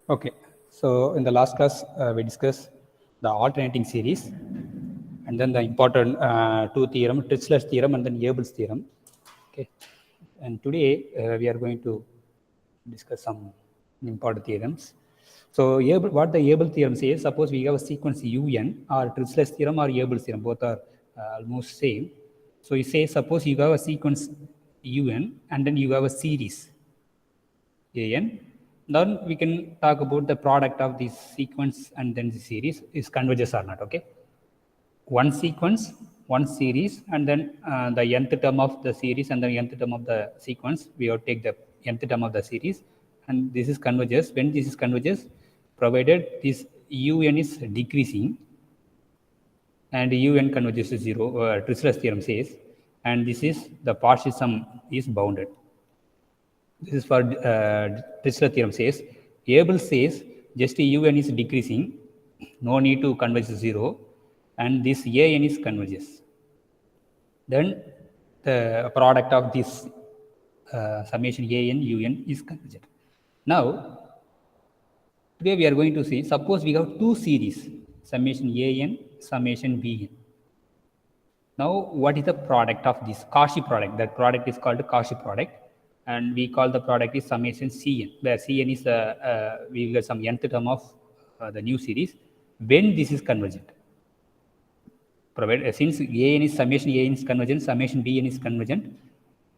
Okay, so in the last class, we discussed the alternating series and then the important two theorem, Dirichlet's theorem and then Abel's theorem. Okay, and today we are going to discuss some important theorems. So what the Abel theorem says, suppose we have a sequence un or Dirichlet's theorem or Abel's theorem, both are almost same. So you say, suppose you have a sequence un and then you have a series an. Then we can talk about the product of this sequence and then the series is converges or not. Okay, one sequence, one series, and then the nth term of the series and the nth term of the sequence. We will take the nth term of the series, and this is converges. When this is converges, provided this un is decreasing and un converges to zero, Dirichlet's theorem says, and this is the partial sum is bounded. This is for Dirichlet theorem says. Abel says just un is decreasing, no need to converge to zero, and this an is converges. Then the product of this summation an un is convergent. Now today we are going to see, suppose we have two series, summation an, summation bn. Now what is the product of this Cauchy product? That product is called Cauchy product, and we call the product is summation Cn, where Cn is we will get some nth term of the new series when this is convergent. Provided since an is summation an is convergent, summation bn is convergent.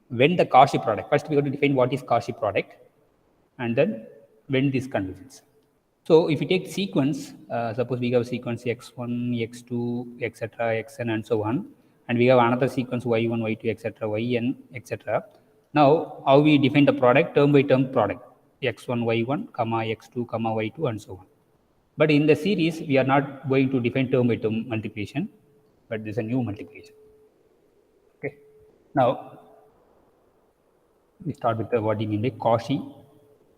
When the Cauchy product, first we have to define what is Cauchy product, and then when this converges. So if you take sequence, suppose we have a sequence x1, x2, etc., xn, and so on, and we have another sequence y1, y2, etc., yn, etc. Now, how we define the product? Term by term product, x1, y1, comma x2, comma y2, and so on. But in the series, we are not going to define term by term multiplication, but this is a new multiplication. Okay. Now, we start with what we mean by Cauchy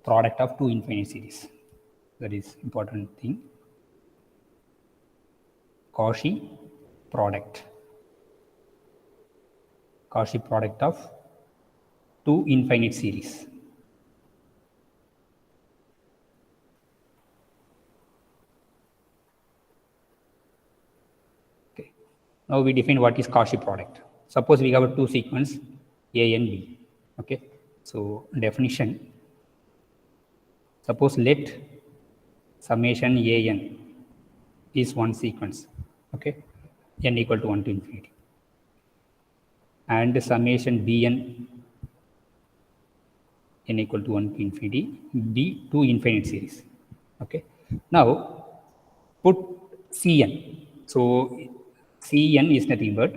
product of two infinite series. That is important thing. Cauchy product. Cauchy product of two infinite series. Okay. Now we define what is Cauchy product. Suppose we have a two sequence A and B. Okay. So definition. Suppose let summation an is one sequence, okay, n equal to 1 to infinity, and summation bn n equal to 1 to infinity be two infinite series. Okay. Now put Cn. So Cn is nothing but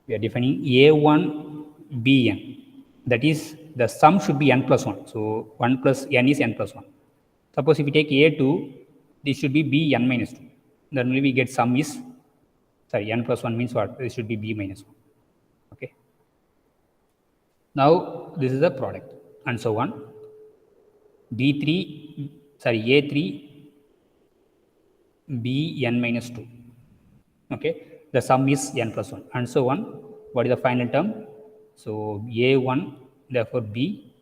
we are defining a1 bn, that is the sum should be n plus 1. So 1 plus n is n plus 1. Suppose if we take a2, this should be bn minus 2. Then only we get sum is, sorry, n plus 1 means what? This should be b minus 1. Okay. Now this is the product and so on. b3, sorry, a3 bn minus 2. Okay. The sum is n plus 1 and so on. What is the final term? So a1, therefore b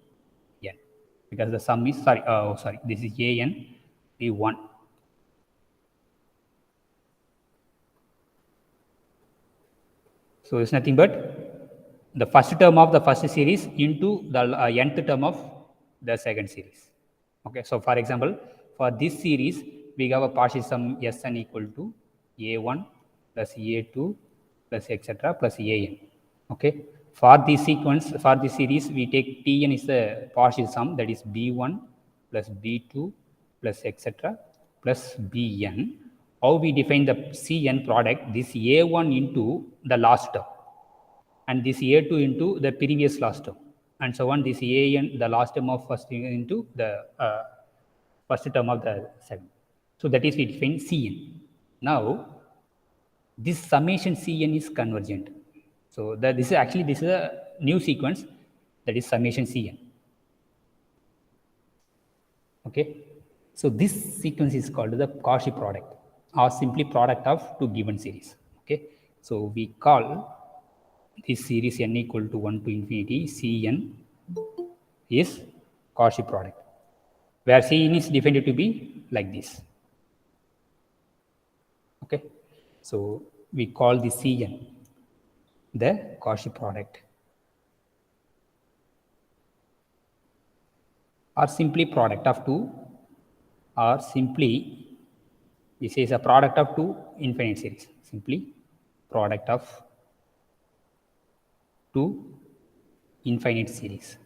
n, because the sum is, sorry, this is an b1. So it's nothing but the first term of the first series into the nth term of the second series. Okay. So for example, for this series, we have a partial sum Sn equal to a1 plus a2 plus etc. plus an. Okay. For this sequence, for this series, we take Tn is the partial sum, that is b1 plus b2 plus etc. plus bn. How we define the Cn product? This a1 into the last term, and this a2 into the previous last term, and so on. This an, the last term of first into the first term of the second. So that is we define Cn. Now this summation Cn is convergent. So this is a new sequence, that is summation Cn. Okay. So this sequence is called the Cauchy product, or simply product of two given series. Okay. So we call this series n equal to 1 to infinity Cn is Cauchy product. where Cn is defined to be like this. Okay, so we call the Cn the Cauchy product, or simply product of two, or simply this is a product of two infinite series, simply product of two infinite series.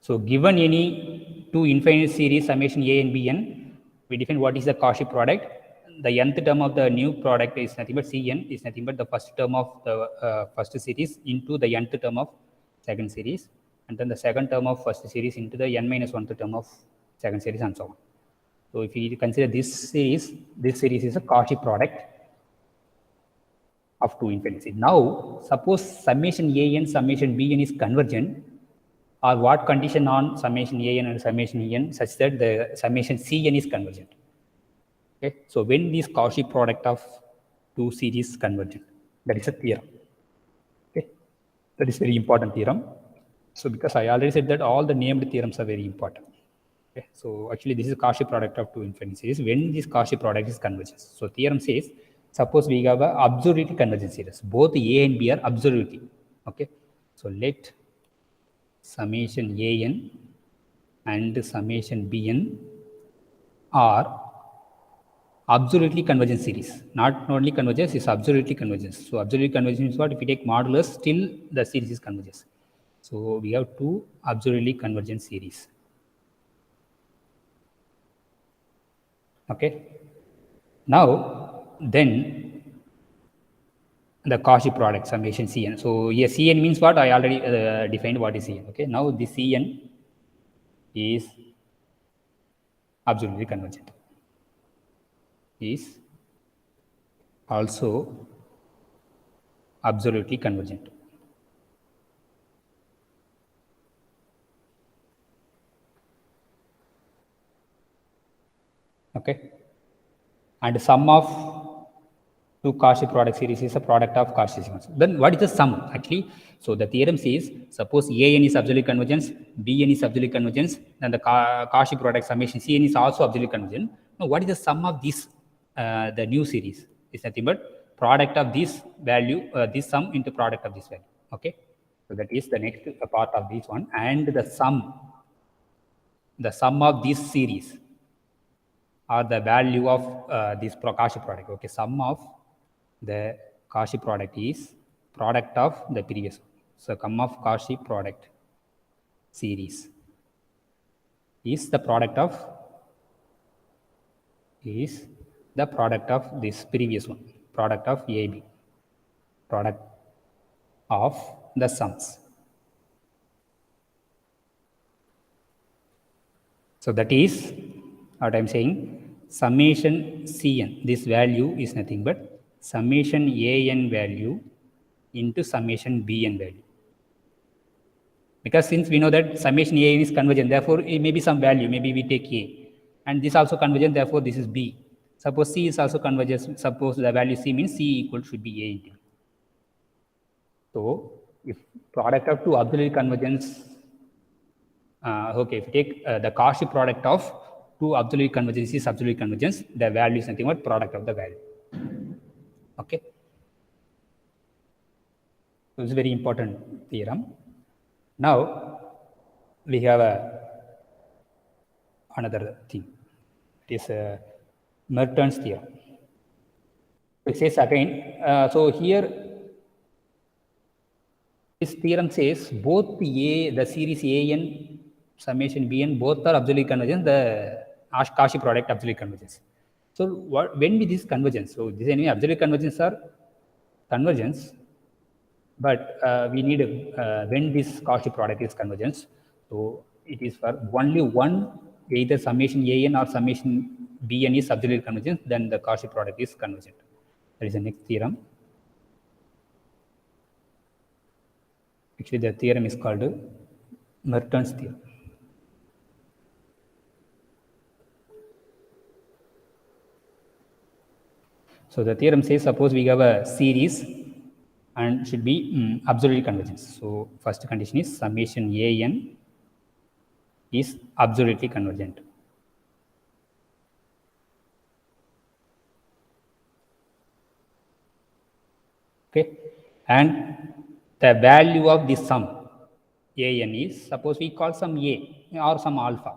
So given any two infinite series summation a and bn, we define what is the Cauchy product. The nth term of the new product is nothing but Cn is nothing but the first term of the first series into the nth term of second series, and then the second term of first series into the n minus 1th term of second series, and so on. So if you consider this series is a Cauchy product of two infinity. Now, suppose summation a n summation b n is convergent, or what condition on summation a n and summation e n such that the summation c n is convergent. Okay, so when this Cauchy product of two series convergent, that is a theorem. Okay, that is very important theorem. So because I already said that all the named theorems are very important. Okay, so actually this is Cauchy product of two infinite series when this Cauchy product is convergent. So theorem says, suppose we have a absolutely convergent series, both a and b are absolutely. Okay, so let summation a n and summation b n are absolutely convergent series. Not only convergence, it's absolutely convergence. So absolutely convergence is what? If we take modulus, still the series is convergence. So we have two absolutely convergent series. Okay. Now, then the Cauchy product summation Cn. So yes, Cn means what? I already defined what is Cn. Okay. Now the Cn is absolutely convergent. Is also absolutely convergent. Okay. And sum of two Cauchy product series is a product of Cauchy sequence. Then what is the sum actually? So the theorem says, suppose an is absolute convergence, bn is absolute convergence, then the Cauchy product summation Cn is also absolute convergent. Now what is the sum of this, the new series? Is nothing but product of this value, this sum into product of this value. Okay, so that is the next part of this one, and the sum of this series or the value of this Cauchy product. Okay, sum of the Cauchy product is product of the previous one. So sum of Cauchy product series is the product of this previous one, product of AB, product of the sums. So that is what I am saying. Summation Cn, this value is nothing but summation An value into summation Bn value. Because since we know that summation A is convergent, therefore it may be some value, maybe we take A. And this also convergent, therefore this is B. Suppose C is also convergent, suppose the value C means C equal should be A into B. So if product of two absolute convergence, okay, if you take the Cauchy product of two absolute convergence is absolute convergence, the value is nothing but product of the value. Okay. So it's a very important theorem. Now we have another thing. It is Merton's theorem. It says again, so here this theorem says both the series an summation bn both are absolutely convergent, the Cauchy product absolute convergence. So when this convergence? So this anyway absolute convergence are convergence, but we need when this Cauchy product is convergence. So it is for only one, either summation an or summation bn is absolute convergence, then the Cauchy product is convergent. That is the next theorem. Actually, the theorem is called Merton's theorem. So the theorem says, suppose we have a series and should be absolutely convergence. So first condition is summation an is absolutely convergent. Okay, and the value of this sum an is, suppose we call some a or some alpha.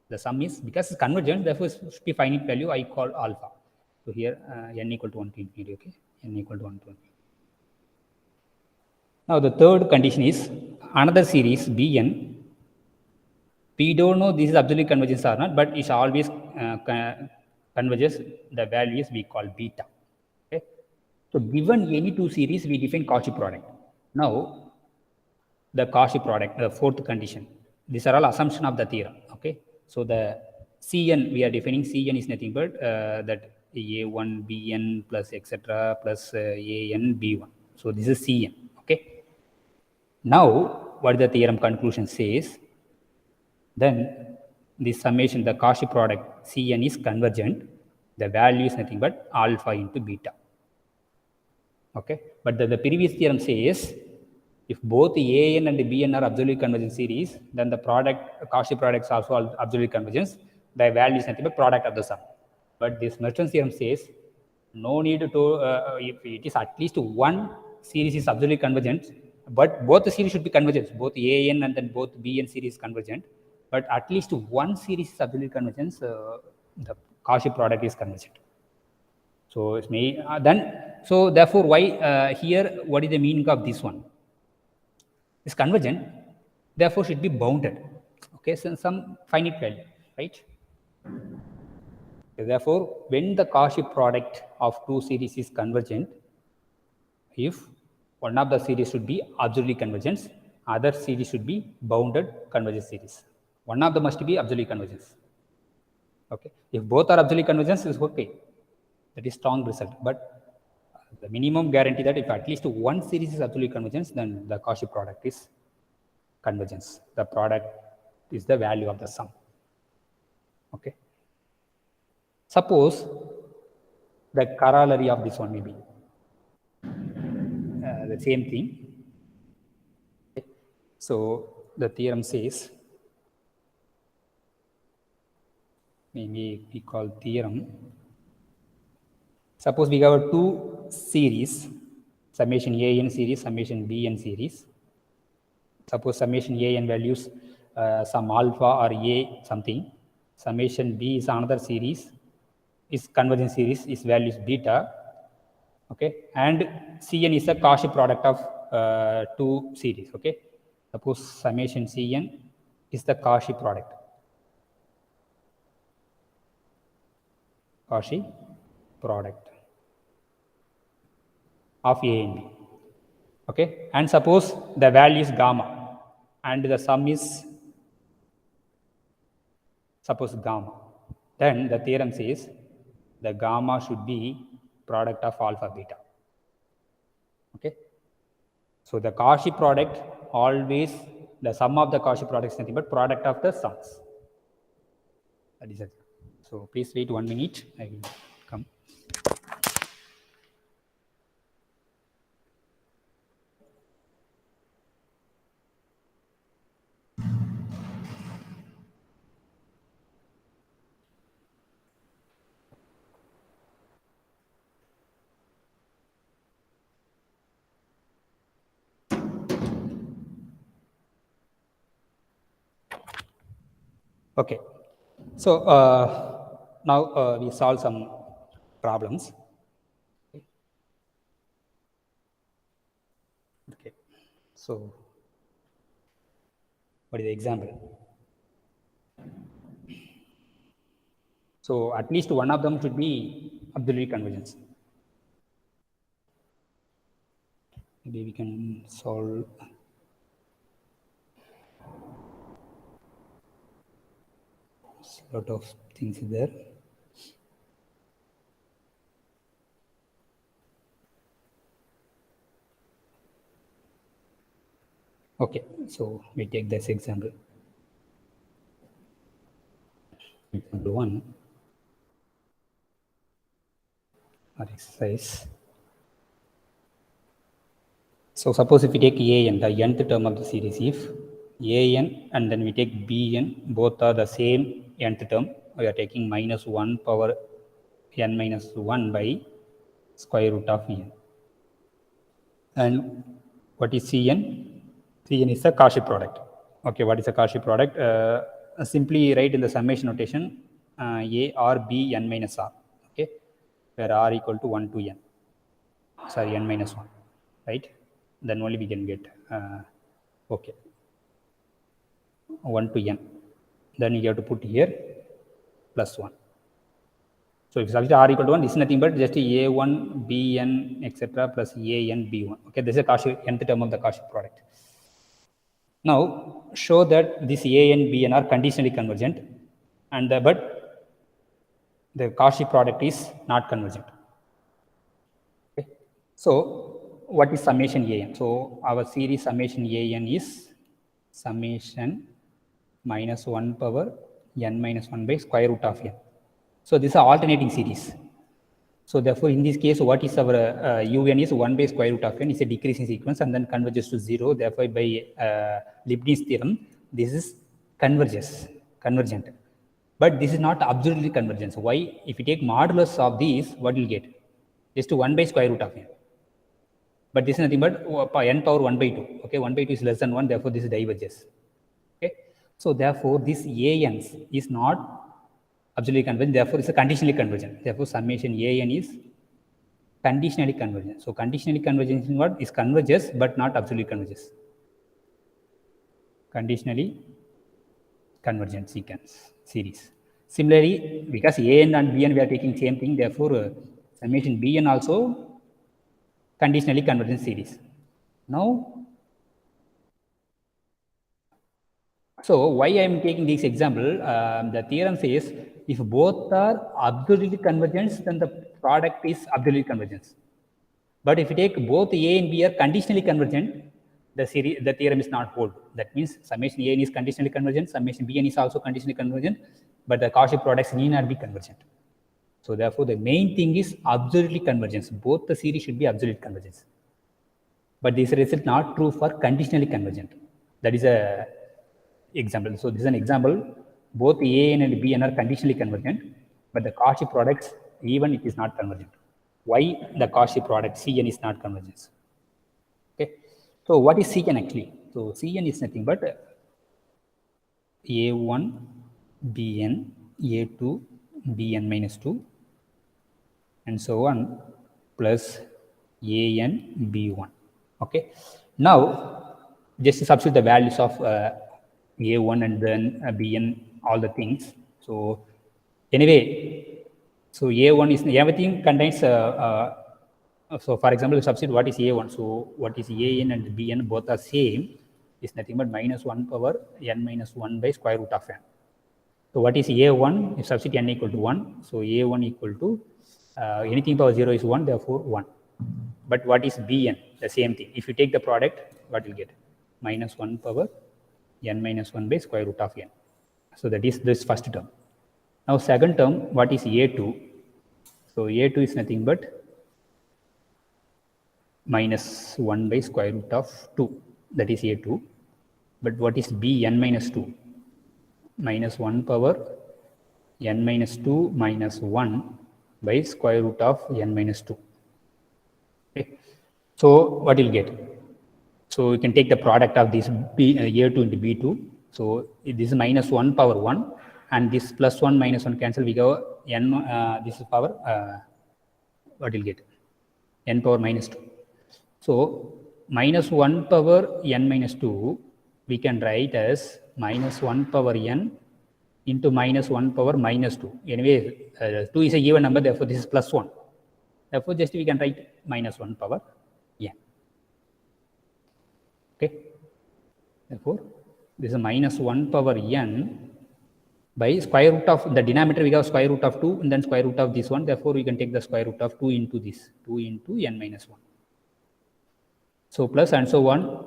The sum is, because it's convergent, therefore it should be finite value, I call alpha. So here n equal to 1 to infinity. Okay, n equal to 1 to infinity. Now the third condition is another series bn. We don't know this is absolute convergence or not, but it's always converges. The value is we call beta. Okay. So given any two series, we define Cauchy product. Now the Cauchy product, the fourth condition. These are all assumption of the theorem. Okay. So the Cn, we are defining Cn is nothing but that a1 bn plus etc plus an b1. So this is Cn. Okay. Now what the theorem conclusion says? Then the summation, the Cauchy product Cn is convergent. The value is nothing but alpha into beta. Okay, but the previous theorem says if both an and bn are absolute convergence series, then the product Cauchy product is also absolute convergence. The value is nothing but product of the sum. But this Merton's theorem says no need to if it is at least one series is absolutely convergent, but both the series should be convergent. Both an and then both bn series convergent, but at least one series is absolute convergence. The Cauchy product is convergent. So it's may then. So therefore, why here? What is the meaning of this one? It's convergent. Therefore, should be bounded. Okay, so some finite value, right? Therefore, when the Cauchy product of two series is convergent, if one of the series should be absolutely convergence, other series should be bounded convergence series. One of them must be absolute convergence. Okay, if both are absolute convergence, is okay. That is strong result. But the minimum guarantee that if at least one series is absolute convergence, then the Cauchy product is convergence. The product is the value of the sum. Okay. Suppose the corollary of this one may be the same thing. Okay. So the theorem says, maybe we call theorem. Suppose we have two series, summation an series, summation bn series. Suppose summation an values some alpha or a something. Summation b is another series, is convergence series, is values beta. Okay, and Cn is a Cauchy product of two series. Okay, suppose summation Cn is the Cauchy product. Cauchy product of A and B. Okay, and suppose the value is gamma and the sum is suppose gamma. Then the theorem says the gamma should be product of alpha beta. Okay, so the Cauchy product always, the sum of the Cauchy product is nothing but product of the sums. That is it. So please wait 1 minute. I will come. Okay. So now we solve some problems. Okay. So what is the example? So at least one of them should be absolute convergence. Maybe we can solve a lot of things there. Okay, so we take this example. Example 1 or exercise. So suppose if we take an, the nth term of the series, if an and then we take bn, both are the same nth term, we are taking minus 1 power n minus 1 by square root of n. And what is Cn? Cn is the Cauchy product. Okay, what is the Cauchy product? Simply write in the summation notation a or b n minus r. Okay, where r equal to 1 to n. Sorry, n minus 1, right? Then only we can get okay 1 to n. Then you have to put here plus 1. So if substitute r equal to 1, this is nothing but just a1 bn etc. plus an b1. Okay, this is a Cauchy nth term of the Cauchy product. Now show that this a and bn are conditionally convergent, and but the Cauchy product is not convergent. Okay. So what is summation an? So our series summation an is summation minus 1 power n minus 1 by square root of n. So this is an alternating series. So therefore, in this case, what is our un is 1 by square root of n is a decreasing sequence and then converges to 0. Therefore, by Leibniz theorem, this is convergent. But this is not absolutely convergent. So why? If you take modulus of these, what will you get? Just 1 by square root of n. But this is nothing but n power 1 by 2. Okay, 1 by 2 is less than 1. Therefore, this diverges. Okay. So therefore, this an is not absolutely convergent. Therefore, it's a conditionally convergent. Therefore, summation an is conditionally convergent. So conditionally convergent is what? Is converges but not absolutely converges. Conditionally convergent series. Similarly, because an and bn we are taking same thing, therefore summation bn also conditionally convergent series. Now, so why I am taking this example? The theorem says if both are absolutely convergent, then the product is absolutely convergence. But if you take both a and b are conditionally convergent, the theorem is not hold. That means summation an is conditionally convergent, summation bn is also conditionally convergent, but the Cauchy products need not be convergent. So therefore, the main thing is absolutely convergence. Both the series should be absolute convergence. But this result not true for conditionally convergent. That is a example. So this is an example. Both an and bn are conditionally convergent, but the Cauchy products, even it is not convergent. Why the Cauchy product Cn is not convergence? Okay. So what is Cn actually? So Cn is nothing but a1 bn a2 bn minus 2 and so on plus an b1. Okay. Now just substitute the values of a1 and then bn, all the things. So anyway, so a1 is everything contains so for example, substitute what is a1. So what is an and bn both are same is nothing but minus 1 power n minus 1 by square root of n. So what is a1? If substitute n equal to 1, so a1 equal to anything power 0 is 1, therefore 1. But what is bn? The same thing. If you take the product, what will get? Minus 1 power n minus 1 by square root of n. So that is this first term. Now second term, what is a2? So a2 is nothing but minus 1 by square root of 2. That is a2. But what is bn minus 2? Minus 1 power n minus 2 minus 1 by square root of n minus 2. Okay. So what you'll get? So you can take the product of this a2 into b2. So this is minus 1 power 1 and this plus 1 minus 1 cancel. We go n, this is power, what you'll get? N power minus 2. So minus 1 power n minus 2 we can write as minus 1 power n into minus 1 power minus 2. Anyway, 2 is a even number, therefore this is plus 1. Therefore, just we can write minus 1 power n. Okay. Therefore, this is minus 1 power n by square root of the denominator. We have square root of 2 and then square root of this one. Therefore, we can take the square root of 2 into this, 2 into n minus 1. So plus and so on.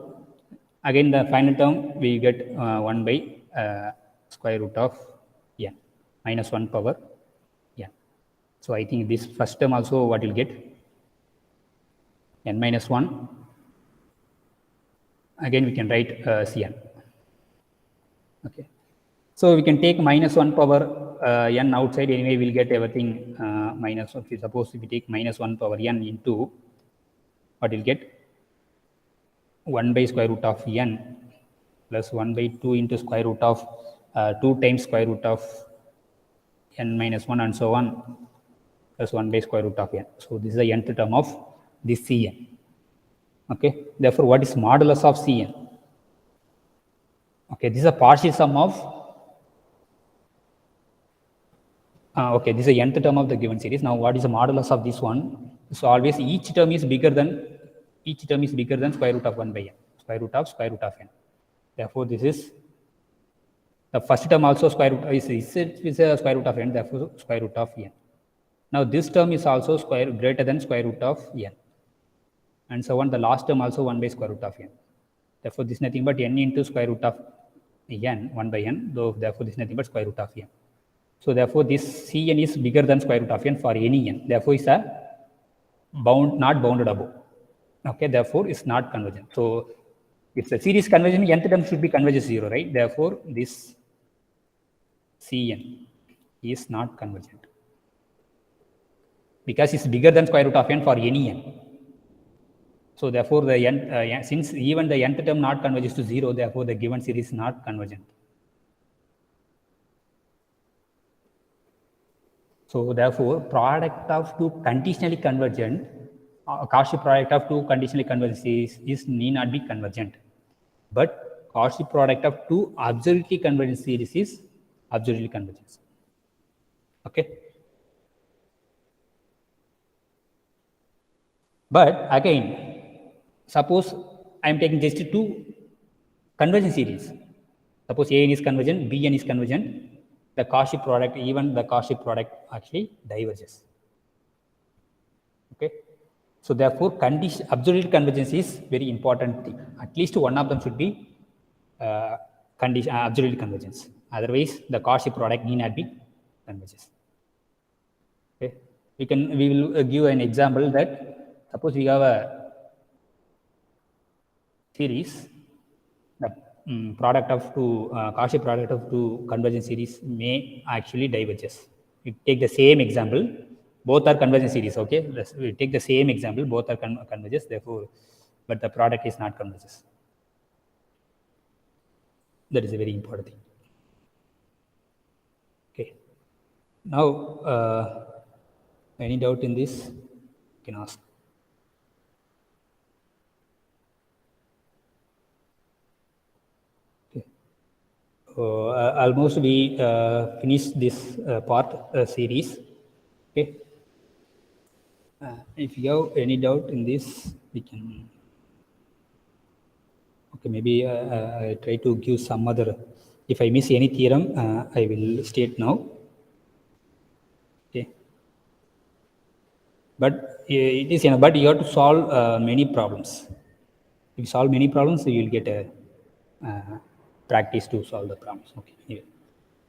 Again, the final term we get 1 by square root of n minus 1 power n. So I think this first term also what you'll get? N minus 1 again we can write Cn. Okay. So we can take minus 1 power n outside, anyway we'll get everything minus. Okay, suppose if we take minus 1 power n into, what we'll get, 1 by square root of n plus 1 by 2 into square root of 2 times square root of n minus 1 and so on, plus 1 by square root of n. So this is the nth term of this Cn. Okay. Therefore, what is modulus of Cn? Okay, this is a partial sum of okay, this is the nth term of the given series. Now, what is the modulus of this one? So always each term is bigger than square root of 1 by n, square root of n. Therefore, this is the first term also square root is a square root of n. Therefore, square root of n. Now, this term is also greater than square root of n, and so on. The last term also 1 by square root of n. Therefore, this is nothing but n into square root of n, 1 by n. Though, therefore, this is nothing but square root of n. So, therefore, this Cn is bigger than square root of n for any n. Therefore, it's a not bounded above. Okay, therefore, it's not convergent. So, if the series convergent, nth term should be converges 0, right? Therefore, this Cn is not convergent because it's bigger than square root of n for any n. So, therefore, the n, since even the nth term not converges to 0, therefore, the given series is not convergent. So, therefore, product of two conditionally convergent, Cauchy product of two conditionally convergent series is need not be convergent. But Cauchy product of two absolutely convergent series is absolutely convergent. Okay. But again, suppose I am taking just two convergent series. Suppose An is convergent, Bn is convergent. The Cauchy product, even the Cauchy product actually diverges. Okay. So, therefore, absolute convergence is very important thing. At least one of them should be absolute convergence. Otherwise, the Cauchy product need not be converges. Okay. We will give an example that suppose we have a series, the product of two Cauchy product of two convergent series may actually diverges. We take the same example, both are convergent series. Okay, we take the same example, both are converges. Therefore, but the product is not converges. That is a very important thing. Okay. Now, any doubt in this? You can ask. Okay. Almost we finished this part series. Okay. If you have any doubt in this, we can. Okay, maybe I try to give some other. If I miss any theorem, I will state now. Okay. But it is, but you have to solve many problems. If you solve many problems, you will get a practice to solve the problems. Okay. Anyway.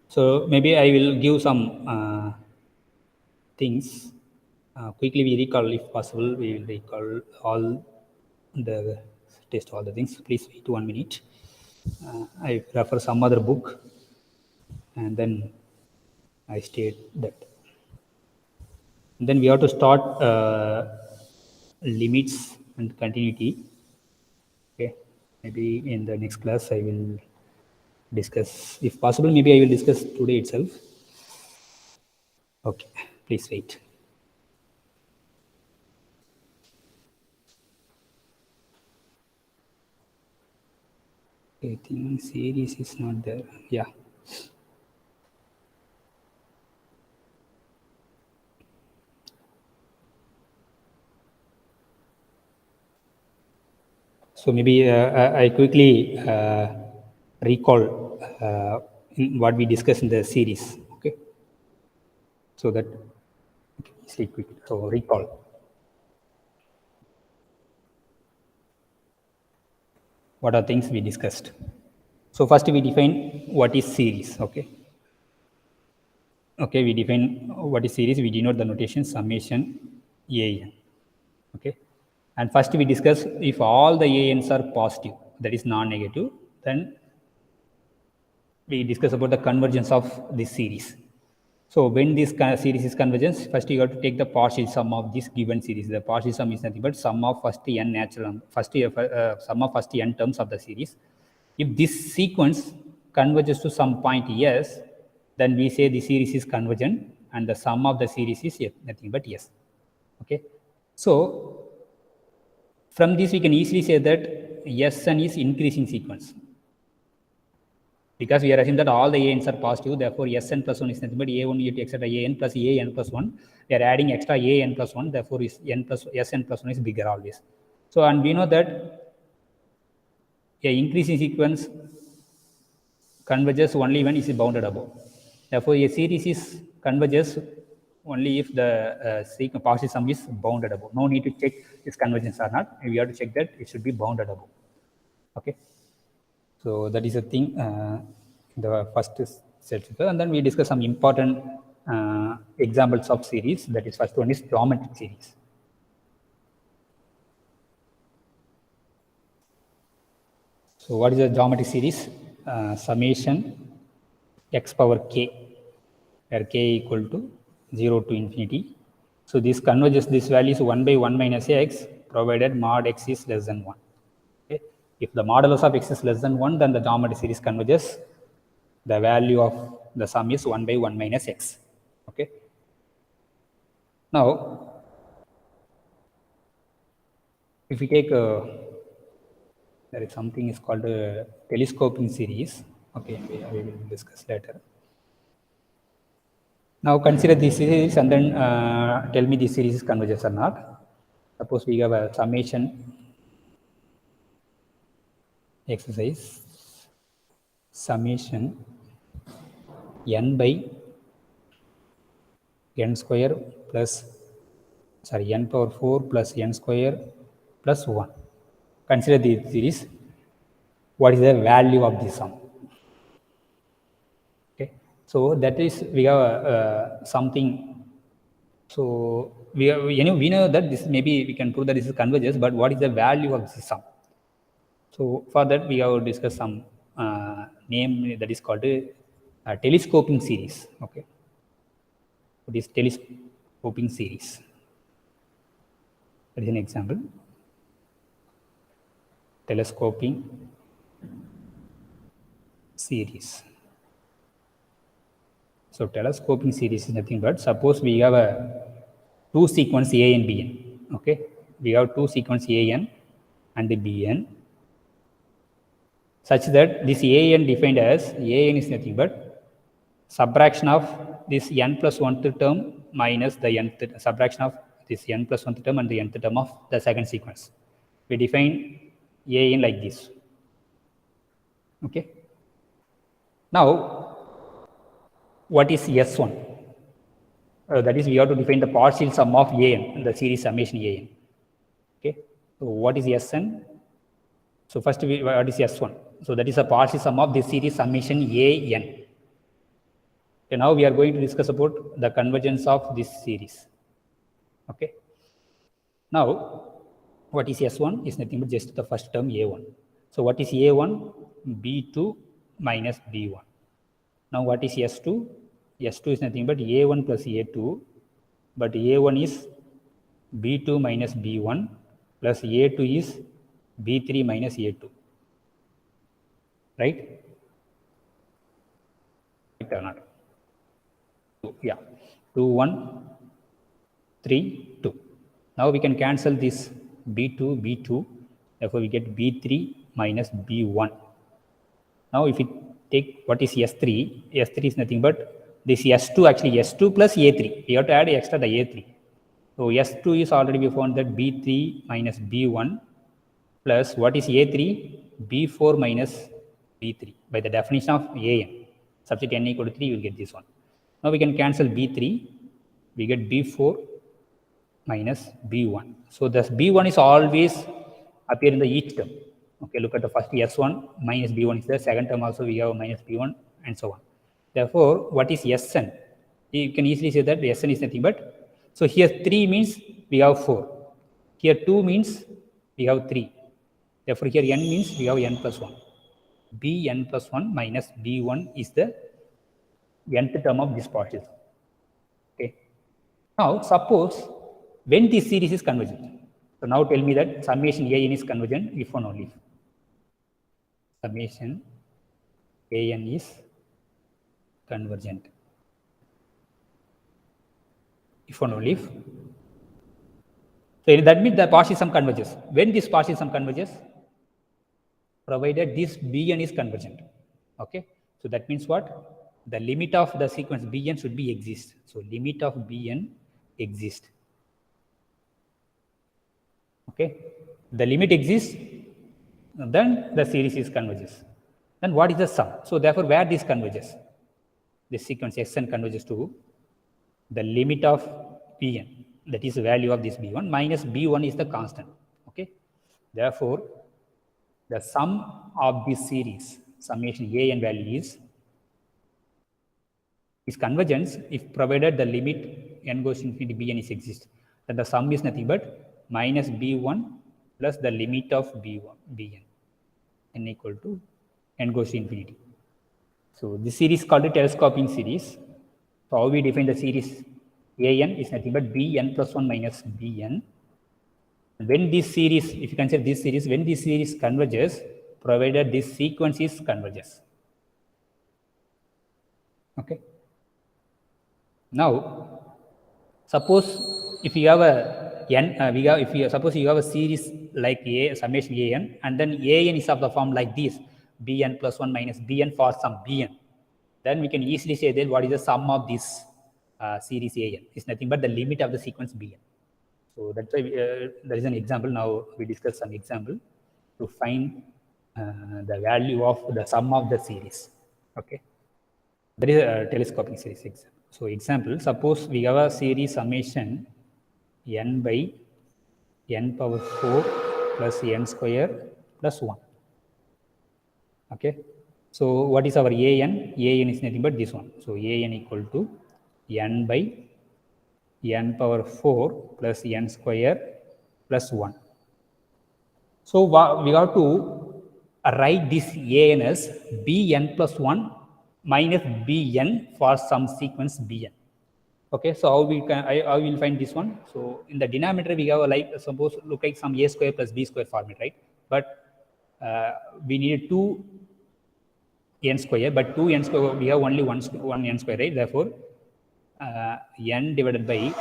So maybe I will give some things. Quickly we recall, if possible, we will recall all the test all the things. Please wait 1 minute. I refer some other book and then I state that. And then we have to start limits and continuity. Okay, maybe in the next class I will discuss. If possible, maybe I will discuss today itself. Okay, please wait. I think series is not there. Yeah. So maybe I quickly recall what we discussed in the series. Okay. So that sleep quickly. So recall. What are things we discussed? So first we define what is series. Okay. Okay, we define what is series. We denote the notation summation AN. Okay. And first we discuss if all the ANs are positive. that is non-negative, then we discuss about the convergence of this series. So when this series is convergence, first you have to take the partial sum of this given series. The partial sum is nothing but sum of first n natural sum of first n terms of the series. If this sequence converges to some point yes, then we say the series is convergent and the sum of the series is nothing but yes. Okay. So from this we can easily say that Sn is increasing sequence. Because we are assuming that all the an's are positive, therefore Sn plus 1 is nothing but a1 etc. an plus an plus 1. We are adding extra an plus 1, therefore is n plus Sn plus 1 is bigger always. So, and we know that a increasing sequence converges only when it is bounded above. Therefore, a series is converges only if the partial sum is bounded above. No need to check its convergence or not. We have to check that it should be bounded above. Okay. So that is a thing, the first set, and then we discuss some important examples of series. That is, first one is geometric series. So what is a geometric series? Summation x power k, where k equal to 0 to infinity. So this converges, this value is 1 by 1 minus x, provided mod x is less than 1. Okay. If the modulus of x is less than 1, then the geometric series converges. The value of the sum is 1 by 1 minus x. Okay. Now, if we take there is something is called a telescoping series. Okay, we will discuss later. Now consider this series and then tell me this series is converges or not. Suppose we have a summation exercise, summation n by n square plus, n power 4 plus n square plus 1. Consider this series. What is the value of this sum? Okay, so that is we have something. So we know that this maybe we can prove that this is converges, but what is the value of this sum? So for that we have discussed some name that is called a telescoping series. Okay, this telescoping series. That is an example. Telescoping series. So telescoping series is nothing but, suppose we have a two sequence a and bn. Okay, we have two sequence an and bn, such that this an defined as an is nothing but subtraction of this n plus 1th term minus the nth subtraction of this n plus 1th term and the nth term of the second sequence. We define an like this. Okay. Now, what is S1? That is, we have to define the partial sum of an, the series summation an. Okay. So what is Sn? So first, what is S1? So that is a partial sum of this series summation an. Okay, now we are going to discuss about the convergence of this series. Okay. Now, what is S1 is nothing but just the first term A1. So what is A1? B2 minus B1. Now what is S2? S2 is nothing but A1 plus A2, but A1 is B2 minus B1 plus A2 is B3 minus A2. Right? Right or not? Yeah. 2, 1, 3, 2. Now we can cancel this B2, B2. Therefore, we get B3 minus B1. Now, if we take what is S3, S3 is nothing but this S2, actually S2 plus A3. We have to add extra the A3. So, S2 is already we found that B3 minus B1 plus what is A3? B4 minus B3 by the definition of AN. Substitute n equal to 3, you will get this one. Now, we can cancel B3. We get B4 minus B1. So, this B1 is always appear in the each term. Okay, look at the first S1 minus B1 is there. Second term also we have minus B1 and so on. Therefore, what is Sn? You can easily say that Sn is nothing but, so here 3 means we have 4. Here 2 means we have 3. Therefore, here n means we have n plus 1. Bn plus 1 minus b1 is the nth term of this partial sum. Okay. Now, suppose when this series is convergent. So, now tell me that summation an is convergent if and only if. Summation an is convergent if and only if. So, that means the partial sum converges. When this partial sum converges? Provided this bn is convergent. Okay. So, that means what? The limit of the sequence bn should be exist. So, limit of bn exist. Okay. The limit exists, then the series is converges. Then what is the sum? So, therefore, where this converges? This sequence xn converges to the limit of bn, that is the value of this b1 minus b1 is the constant. Okay. Therefore, the sum of this series summation an value is convergence if provided the limit n goes to infinity bn is exist. Then the sum is nothing but minus b1 plus the limit of b1 bn n equal to n goes to infinity. So, this series is called the telescoping series. So, how we define the series an is nothing but bn plus 1 minus bn. When this series, if you consider this series, when this series converges, provided this sequence is converges. Okay. Now, suppose if you have a n, suppose you have a series like a summation an, and then an is of the form like this, bn plus 1 minus bn for some bn, then we can easily say that what is the sum of this series an is nothing but the limit of the sequence bn. So, that's why there is an example. Now, we discuss some example to find the value of the sum of the series. Okay. That is a telescoping series example. So, example, suppose we have a series summation n by n power 4 plus n square plus 1. Okay. So, what is our an? An is nothing but this one. So, an equal to n by n power 4 plus n square plus 1. So, we have to write this an as bn plus 1 minus bn for some sequence bn. Okay. So, how we can, I will find this one. So, in the denominator we have like suppose look like some a square plus b square format, right? But we need 2 n square, but 2 n square we have only one n square, right? Therefore, n divided by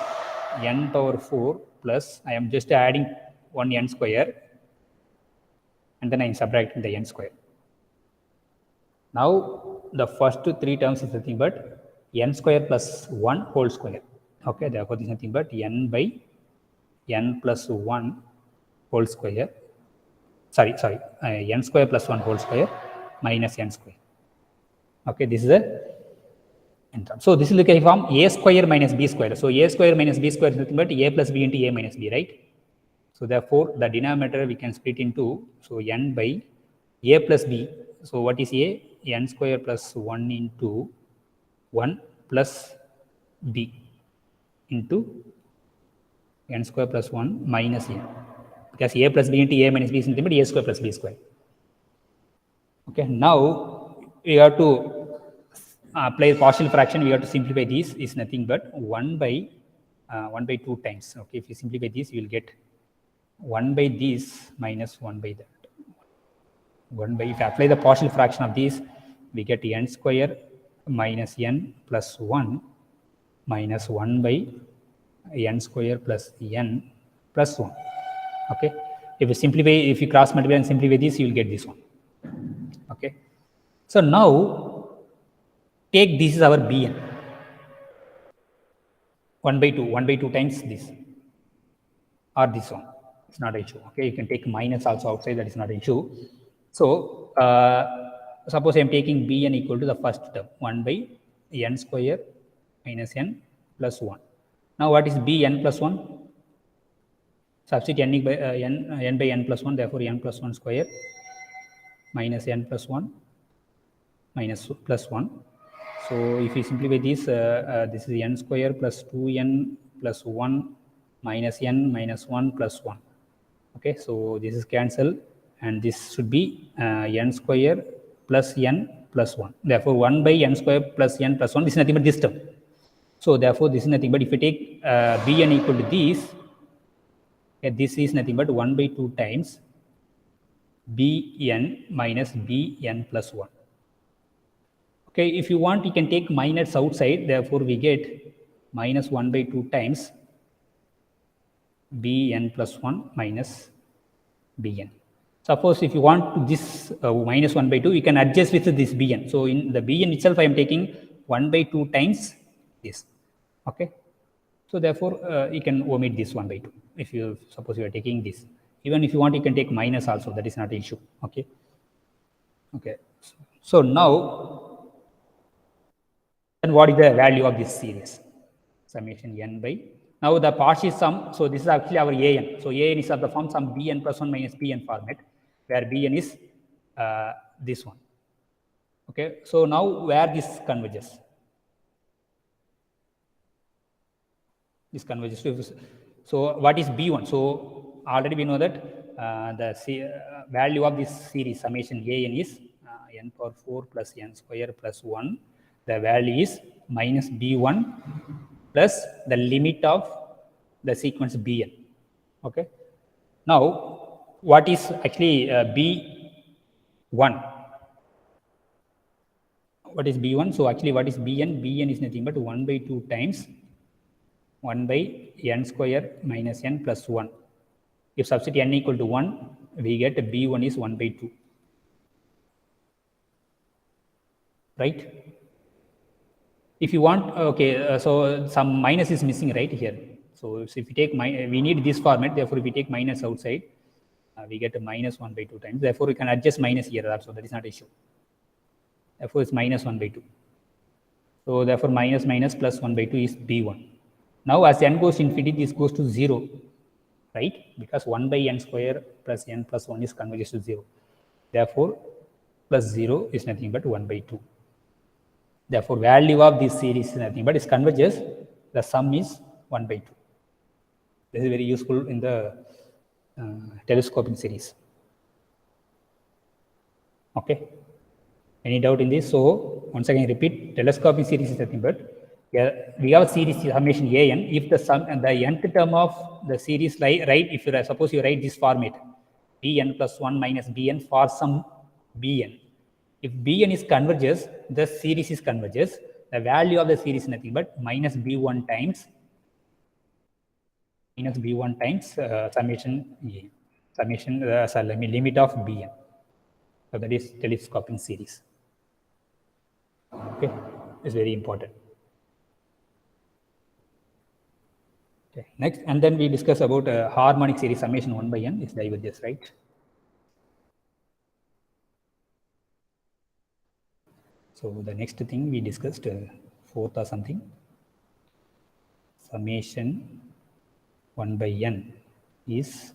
n power 4 plus I am just adding 1 n square and then I am subtracting the n square. Now, the first 3 terms is nothing but n square plus 1 whole square. Okay. Therefore, this is nothing but n by n plus 1 whole square. Sorry, n square plus 1 whole square minus n square. Okay. This is a n term. So, this is like a form a square minus b square. So, a square minus b square is nothing but a plus b into a minus b, right? So, therefore, the denominator we can split into, so n by a plus b. So, what is a? N square plus 1 into 1 plus b into n square plus 1 minus n, because a plus b into a minus b is nothing but a square plus b square. Okay. Now, we have to apply partial fraction. We have to simplify this is nothing but 1 by 2 times. Okay. If you simplify this, you will get 1 by this minus 1 by that. 1 by, if I apply the partial fraction of this, we get n square minus n plus 1 minus 1 by n square plus n plus 1. Okay. If you simplify, if you cross multiply and simplify this, you will get this one. Okay. So, now take this is our bn 1 by 2 times this or this one. It's not an issue. Okay. You can take minus also outside, that is not an issue. So, suppose I am taking bn equal to the first term 1 by n square minus n plus 1. Now, what is bn plus 1? Substitute n by n plus 1, therefore, n plus 1 square minus n plus 1 minus plus 1. So, if you simplify this, this is n square plus 2n plus 1 minus n minus 1 plus 1. Okay. So, this is cancelled and this should be n square plus n plus 1. Therefore, 1 by n square plus n plus 1, this is nothing but this term. So, therefore, this is nothing but if you take Bn equal to this, this is nothing but 1 by 2 times Bn minus Bn plus 1. Okay, if you want, you can take minus outside. Therefore, we get minus 1 by 2 times Bn plus 1 minus Bn. Suppose if you want this minus 1 by 2, you can adjust with this Bn. So, in the Bn itself, I am taking 1 by 2 times this. Okay. So, therefore, you can omit this 1 by 2 if you suppose you are taking this. Even if you want, you can take minus also, that is not an issue. Okay. Okay. So, now, then what is the value of this series? Summation n by, now the partial sum, so this is actually our an. So, an is of the form some bn plus 1 minus bn format, where bn is this one. Okay. So, now where this converges? This converges to, so what is b1? So, already we know that the value of this series summation an is n power 4 plus n square plus 1. The value is minus b1 plus the limit of the sequence bn. Okay. Now, what is actually b1? What is b1? So, actually what is bn? Bn is nothing but 1 by 2 times 1 by n square minus n plus 1. If substitute n equal to 1, we get b1 is 1 by 2. Right? If you want, okay, so some minus is missing right here. So, if you take, we need this format, therefore, if we take minus outside, we get a minus 1 by 2 times. Therefore, we can adjust minus here also, that is not an issue. Therefore, it's minus 1 by 2. So, therefore, minus minus plus 1 by 2 is b1. Now, as n goes to infinity, this goes to 0, right? Because 1 by n square plus n plus 1 is converges to 0. Therefore, plus 0 is nothing but 1 by 2. Therefore, value of this series is nothing but it converges, the sum is 1 by 2. This is very useful in the telescoping series. Okay. Any doubt in this? So, once again repeat, telescoping series is nothing but we have a series summation an. If the sum and the nth term of the series right, if you suppose you write this format bn plus 1 minus bn for some bn. If bn is converges, the series is converges. The value of the series is nothing but minus b1 times summation a, summation limit of bn. So that is telescoping series. Okay, it's very important. Okay. Next, and then we discuss about harmonic series summation 1 by n is diverges, right? So the next thing we discussed, fourth or something, summation 1 by n is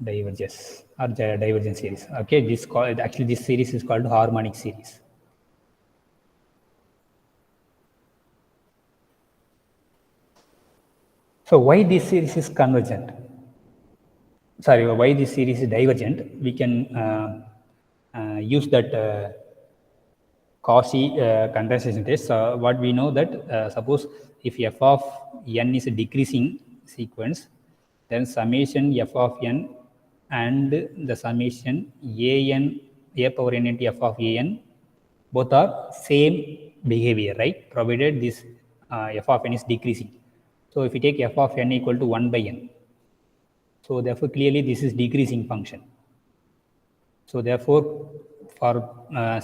diverges or divergent series. Okay, this actually this series is called harmonic series. So why this series is convergent? Sorry, why this series is divergent? We can use that Cauchy condensation test. What we know that suppose if f of n is a decreasing sequence, then summation f of n and the summation a power n into f of an both are same behavior, right? Provided this f of n is decreasing. So, if you take f of n equal to 1 by n, so therefore clearly this is decreasing function. So, therefore, for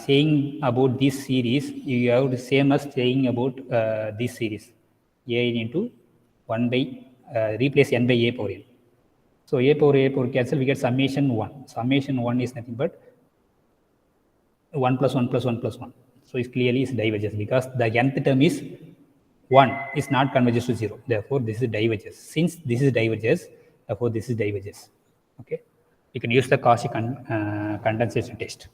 saying about this series, you have the same as saying about this series a into 1 by replace n by a power n. So, a power cancel, we get summation 1. Summation 1 is nothing but 1 plus 1 plus 1 plus 1. So, it clearly is diverges because the nth term is 1 is not converges to 0. Therefore, this is diverges. Since this is diverges, therefore, this is diverges. Okay. You can use the Cauchy condensation test.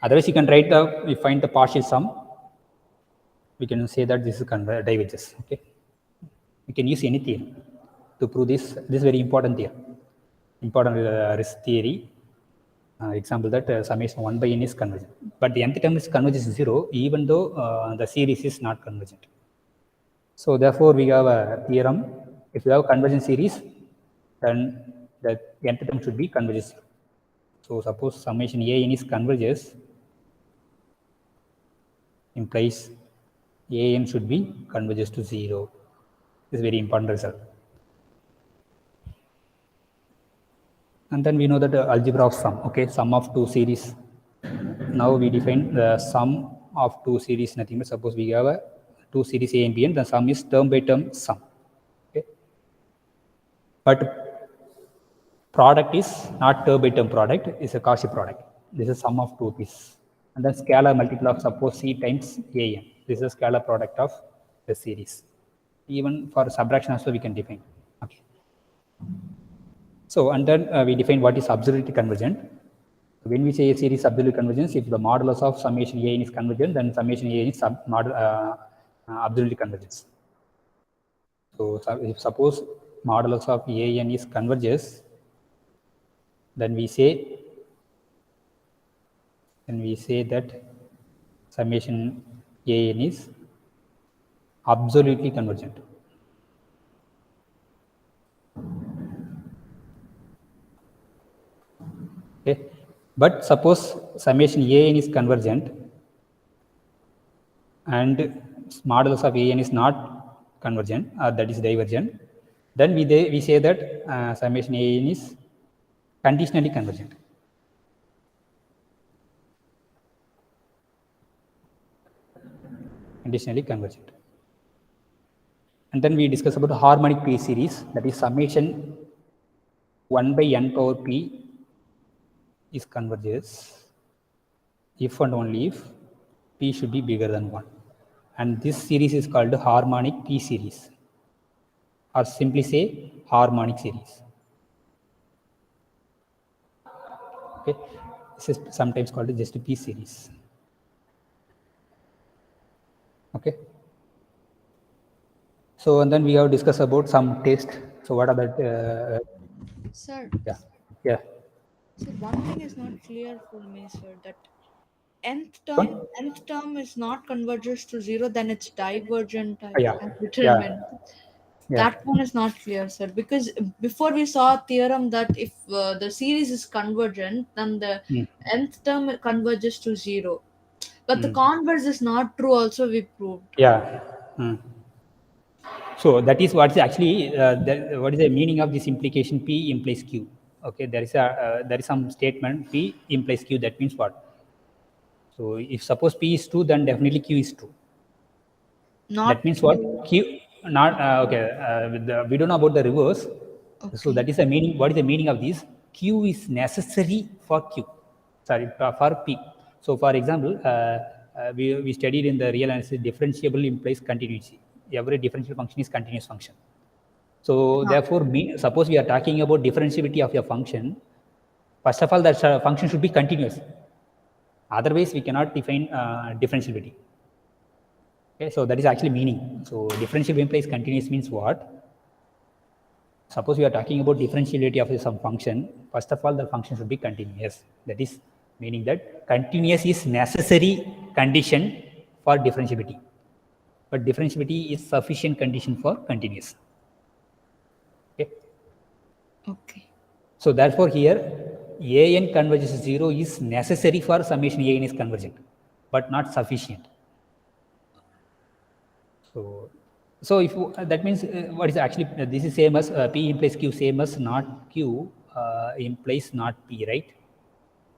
Otherwise, you can write we find the partial sum. We can say that this is diverges. Okay. You can use any theorem to prove this. This is very important theorem. important risk theory. Example that summation 1 by n is convergent. But the nth term is converges to 0 even though the series is not convergent. So therefore, we have a theorem. If you have convergent series, then the nth term should be converges. So suppose summation a n is converges, implies a n should be converges to 0. This is very important result. And then we know that the algebra of sum, okay, sum of two series. Now we define the sum of two series, nothing but suppose we have a two series A and B, and the sum is term by term sum. Okay. But product is not term by term product, it's a Cauchy product. This is sum of two pieces. And then scalar multiple of suppose C times AN. This is a scalar product of the series. Even for subtraction also we can define. Okay. So, and then we define what is absolutely convergent. When we say a series absolute convergence, if the modulus of summation A n is convergent, then summation A n is absolutely convergence. So, if suppose modulus of A n is converges, then we say that summation A n is absolutely convergent. Okay. But suppose summation A n is convergent and modulus of A n is not convergent, or that is divergent, then we say that summation A n is conditionally convergent. Conditionally convergent. And then we discuss about the harmonic P series, that is summation 1 by n power P is converges if and only if P should be bigger than 1. And this series is called harmonic P series, or simply say harmonic series. Okay. This is sometimes called just P series. Okay. So, and then we have discussed about some test. So, what are the Sir, yeah, yeah. so one thing is not clear for me, sir, that nth term One? nth term is not converges to 0, then it's divergent, I Yeah, have yeah, determined. yeah. That one is not clear, sir, because before we saw a theorem that if the series is convergent, then the Mm. nth term converges to 0. But the Mm. converse is not true, also we proved. Yeah. Mm. So that is what is actually what is the meaning of this implication P implies Q. Okay, there is some statement P implies Q. That means what? So if suppose P is true, then definitely Q is true. That Not means what? Q. Q not okay. We don't know about the reverse. So Okay. that is the meaning. What is the meaning of this? Q is necessary for Q. Sorry, for P. So for example, we studied in the real analysis differentiable implies continuity. Every differential function is continuous function. So Huh. therefore, suppose we are talking about differentiability of a function. First of all, that function should be continuous. Otherwise, we cannot define differentiability. Okay, so that is actually meaning. So differentiable implies continuous means what? Suppose we are talking about differentiability of some function. First of all, the function should be continuous. That is meaning that continuous is necessary condition for differentiability. But differentiability is sufficient condition for continuous. Okay. Okay. So therefore here an converges to 0 is necessary for summation an is convergent, but not sufficient. So if that means what is actually this is same as P implies Q, same as not Q implies not P, right?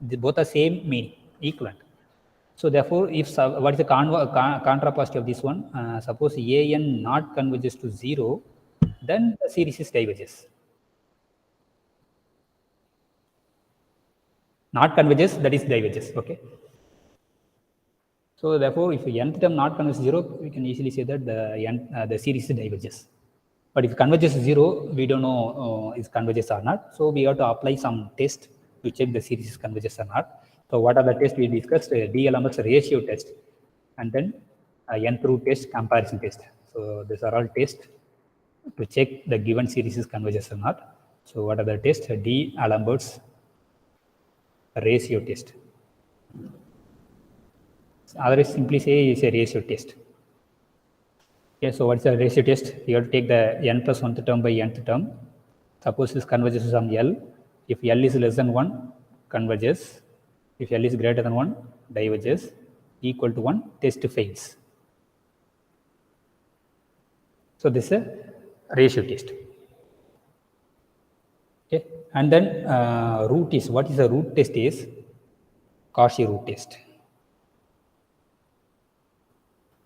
Both are same meaning, equivalent. So therefore, if what is the contrapositive of this one? Suppose an not converges to 0, then the series is diverges. Not converges, that is diverges. Okay. So therefore, if nth term not converges to 0, we can easily say that the series diverges. But if converges to 0, we don't know is converges or not. So we have to apply some test to check the series converges or not. So what are the tests we discussed? DLMS ratio test, and then nth root test, comparison test. So these are all tests to check the given series converges or not. So what are the tests? D'Alembert's ratio test. Otherwise, simply say is a ratio test. Okay, so what's the ratio test? You have to take the n plus 1th term by nth term. Suppose this converges to some L. If L is less than 1, converges. If L is greater than 1, diverges. Equal to 1, test fails. So this is a ratio test. Okay, and then root is, what is a root test is Cauchy root test.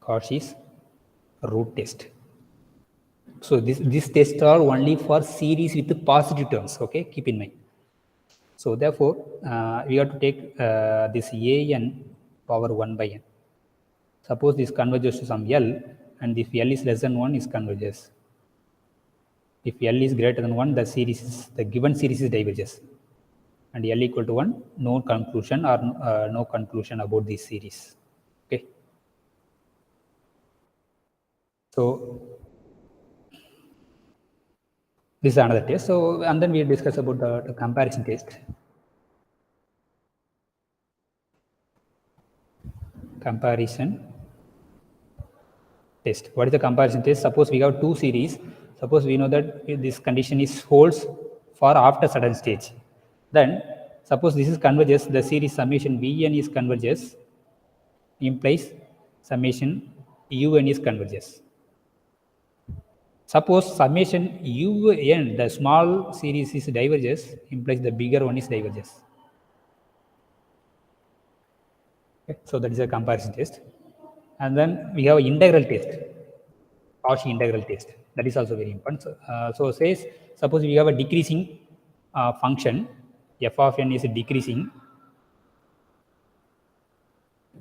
Cauchy's root test. So this tests are only for series with positive terms. Okay, keep in mind. So therefore, we have to take this an power 1 by n. Suppose this converges to some L, and if L is less than 1, is converges. If L is greater than 1, the given series is diverges. And L equal to 1, no conclusion or no conclusion about this series. Okay. So this is another test. So, and then we discuss about the comparison test. Comparison test. What is the comparison test? Suppose we have two series. Suppose we know that this condition is holds for after certain stage. Then suppose this is converges, the series summation Vn is converges, implies summation Un is converges. Suppose summation Un, the small series is diverges, implies the bigger one is diverges. Okay. So that is a comparison test. And then we have integral test, Cauchy integral test. That is also very important. So says, suppose we have a decreasing function, f of n is decreasing.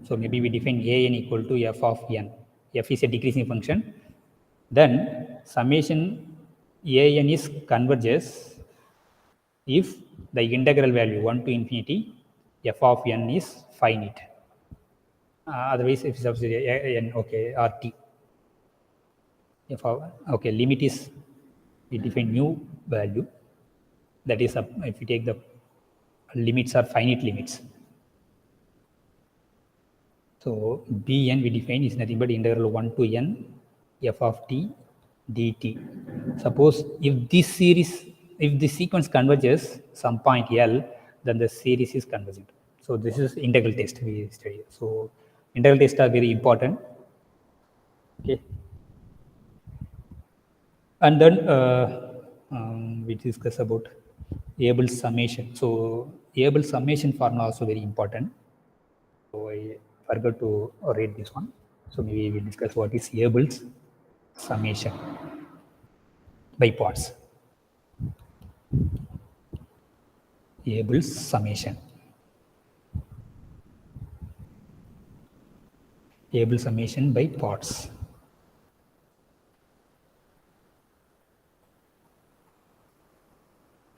So maybe we define an equal to f of n. F is a decreasing function. Then summation an is converges if the integral value 1 to infinity f of n is finite. Otherwise, if it's n, okay, or t. If our, okay, limit is, we define new value. That is, if we take the limits are finite limits. So Bn we define is nothing but integral 1 to n f of t dt. Suppose if this series, if this sequence converges some point L, then the series is convergent. So this is integral test we study. So integral tests are very important. Okay. And then we discuss about Abel's summation. So Abel's summation formula also very important. So I forgot to read this one. So maybe we will discuss what is Abel's summation by parts. Abel's summation. Abel's summation by parts.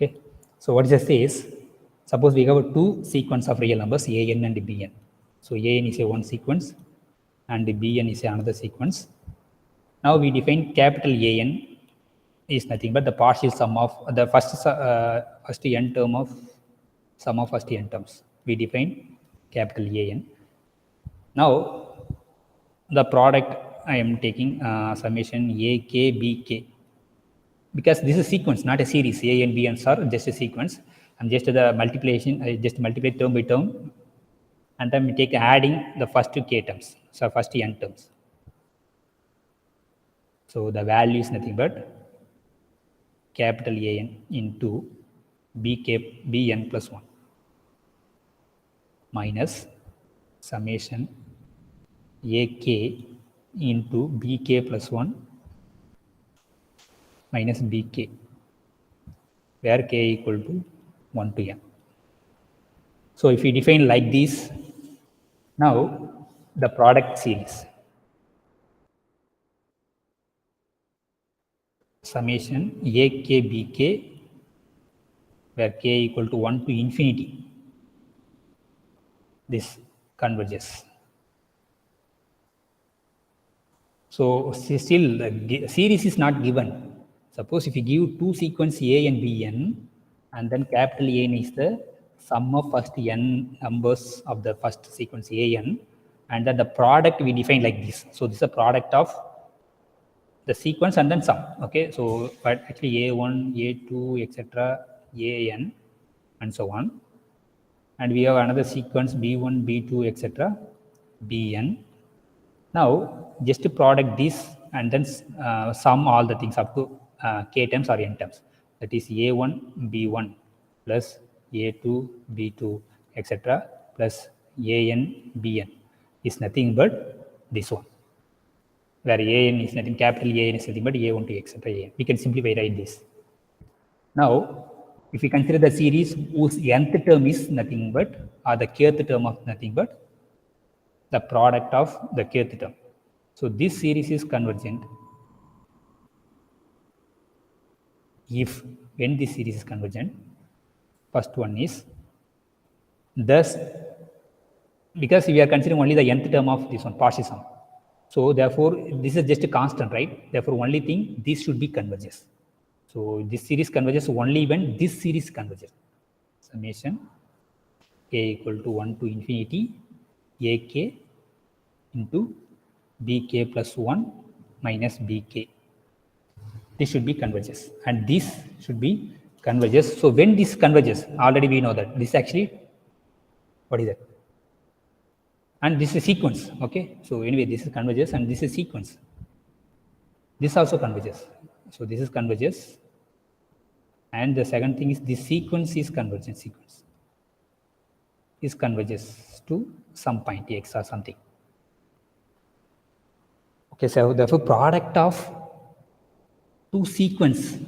Okay. So what it says, suppose we have two sequence of real numbers an and bn. So an is a one sequence and bn is another sequence. Now we define capital An is nothing but the partial sum of the first n term of sum of first n terms. We define capital An. Now the product I am taking summation ak bk, because this is a sequence, not a series. A and b and are just a sequence. And just the multiplication, I just multiply term by term, and then we take adding the first two k terms, so first n terms. So the value is nothing but capital An into bn plus 1 minus summation ak into bk plus 1 minus bk, where k equal to 1 to n. So if we define like this, now the product series summation ak bk, where k equal to 1 to infinity, this converges. So still the series is not given. Suppose if you give two sequence A and Bn, and then capital N is the sum of first n numbers of the first sequence An, and then the product we define like this. So this is a product of the sequence and then sum. Okay, so but actually A1, A2, etc., An, and so on. And we have another sequence B1, B2, etc., Bn. Now, just to product this and then sum all the things up to k times or n times. That is A1, B1 plus A2, B2, etc. plus An, Bn is nothing but this one. Where An is nothing, capital An is nothing but A1 to etc. An. We can simplify write this. Now, if we consider the series whose nth term is nothing but, or the kth term of nothing but, the product of the kth term. So this series is convergent if when this series is convergent. First one is thus, because we are considering only the nth term of this one, partial sum. So therefore, this is just a constant, right? Therefore, only thing this should be converges. So this series converges only when this series converges. Summation k equal to 1 to infinity ak into bk plus 1 minus bk. This should be converges, and this should be converges. So when this converges, already we know that this actually, what is that? And this is sequence. Okay, so anyway, this is converges and this is sequence. This also converges. So this is converges, and the second thing is this sequence is convergent sequence. This converges to some point x or something. Okay, so therefore product of two sequence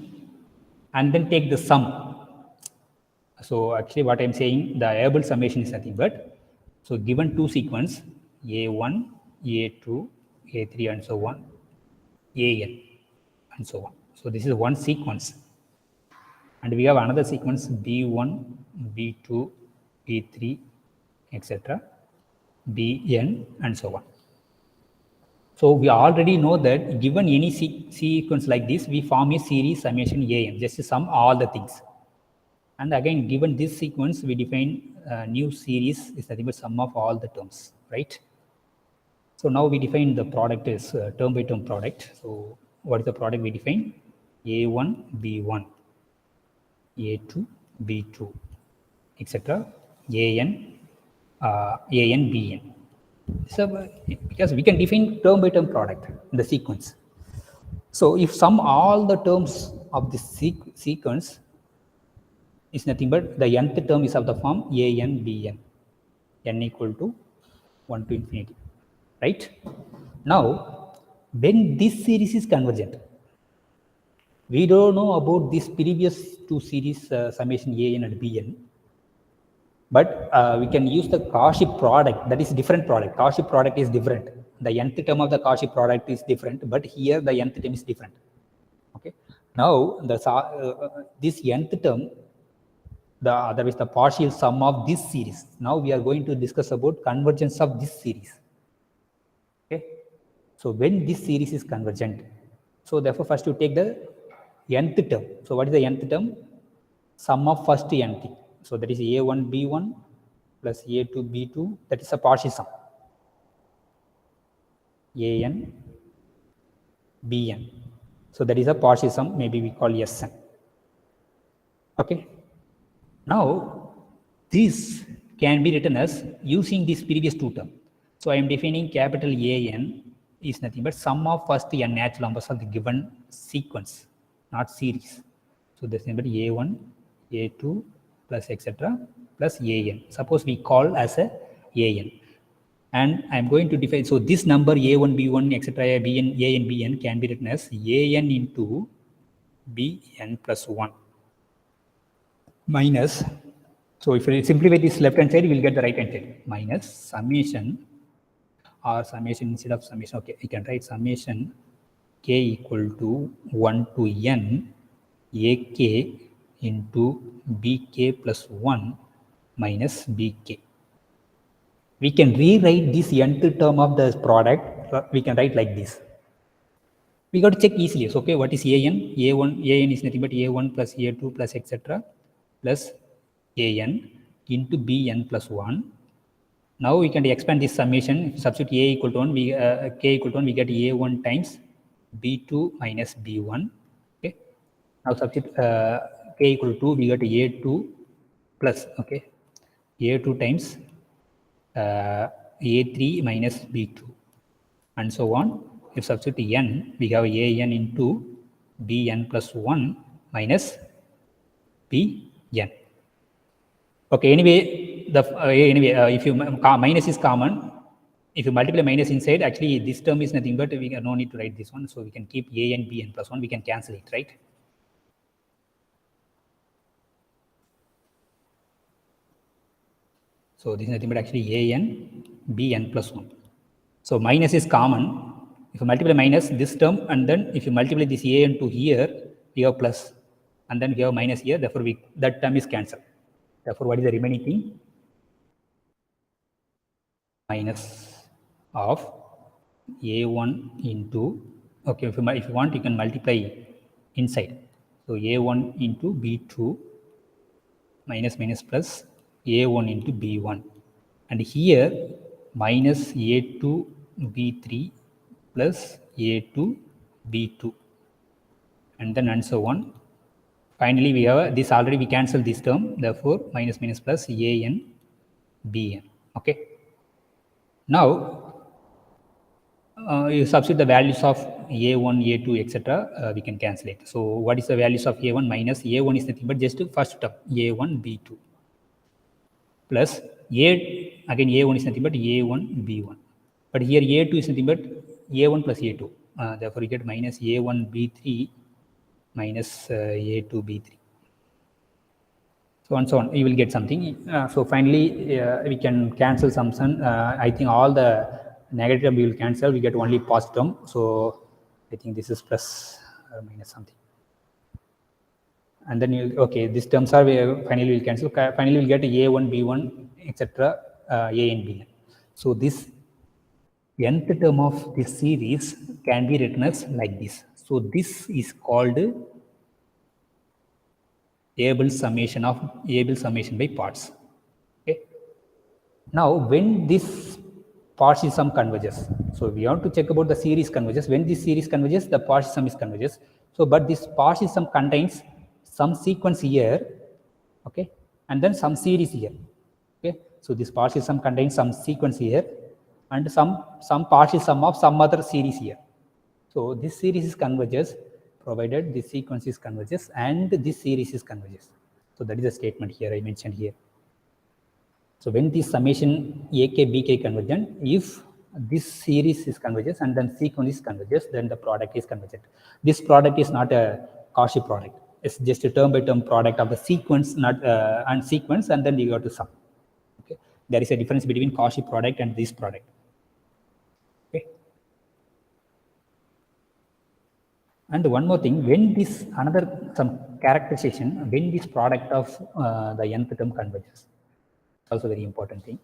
and then take the sum. So actually what I'm saying, the able summation is nothing but, so given two sequence A1, A2, A3 and so on, An and so on. So this is one sequence. And we have another sequence B1, B2, B3, etc., Bn and so on. So we already know that given any sequence like this, we form a series summation An, just to sum all the things. And again, given this sequence, we define a new series is nothing but sum of all the terms, right? So now we define the product is term by term product. So what is the product we define? A1, B1, A2, B2, etc., An, Bn. So because we can define term by term product in the sequence. So if sum all the terms of this sequence is nothing but the nth term is of the form An, Bn, n equal to 1 to infinity, right? Now, when this series is convergent, we don't know about this previous two series summation An and Bn, but we can use the Cauchy product, that is different product. Cauchy product is different. The nth term of the Cauchy product is different, but here the nth term is different. Okay. Now, this nth term, that is the partial sum of this series. Now we are going to discuss about convergence of this series. Okay. So when this series is convergent, so therefore first you take the nth term. So what is the nth term? Sum of first nth. So that is A1, B1 plus A2, B2. That is a partial sum. An, Bn. So that is a partial sum. Maybe we call Sn. Okay. Now this can be written as using this previous two term. So I am defining capital An is nothing but sum of first n natural numbers of the given sequence, not series. So this is A1, A2 plus etc. plus An. Suppose we call as a An. And I am going to define, so this number A1, B1, etc., Bn, An, Bn can be written as An into Bn plus 1 minus, so if we simplify this left hand side, we will get the right hand side, minus summation, or summation instead of summation, okay, you can write summation k equal to 1 to n ak into bk plus 1 minus bk. We can rewrite this nth term of the product, we can write like this. we got to check easily. So, okay, what is an? An is nothing but a1 plus a2 plus etc. plus an into bn plus 1. Now we can expand this summation. If substitute a equal to 1, k equal to 1, we get a1 times b2 minus b1. Okay. Now substitute k equal to 2, we get a2 plus, okay, a2 times a3 minus b2 and so on. If substitute n, we have an into bn plus 1 minus bn. Okay, anyway, if you minus is common, if you multiply minus inside, actually this term is nothing but we no need to write this one, so we can keep a and bn plus 1, we can cancel it, right? So this is nothing but actually a n bn plus 1. So minus is common. If you multiply minus this term, and then if you multiply this a n to here, we have plus, and then we have minus here, therefore that term is cancelled. Therefore, what is the remaining thing? Minus of a1 into, okay, if you want, you can multiply inside. So a1 into b2 minus plus a1 into b1. And here minus a2 b3 plus a2 b2. And then and so on. Finally, we have this already, we cancel this term, therefore minus plus an bn. Okay. Now you substitute the values of a1, a2, etc. We can cancel it. So what is the values of a1? Minus a1 is nothing but just first term a1 b2 plus again a1 is nothing but a1 b1. But here a2 is nothing but a1 plus a2. Therefore, you get minus a1 b3 minus a2 b3. So and so on, you will get something. So finally, we can cancel some sum. I think all the negative term we will cancel. We get only positive term. So I think this is plus or minus something. And then you, okay, these terms are finally will cancel. Finally, we'll get a1, b1, etc. A and b. So this nth term of this series can be written as like this. So this is called able summation by parts. Okay. Now, when this partial sum converges, so we want to check about the series converges. When this series converges, the partial sum is converges. So, but this partial sum contains some sequence here, okay, and then some series here. Okay. So this partial sum contains some sequence here and some partial sum of some other series here. So this series is converges provided this sequence is converges and this series is converges. So that is a statement here I mentioned here. So when this summation AK BK convergent, if this series is converges and then sequence is converges, then the product is convergent. This product is not a Cauchy product. It's just a term by term product of the sequence, not and sequence, and then you go to sum. Okay, there is a difference between Cauchy product and this product. Okay. And one more thing, when this some characterization, when this product of the nth term converges, also very important thing.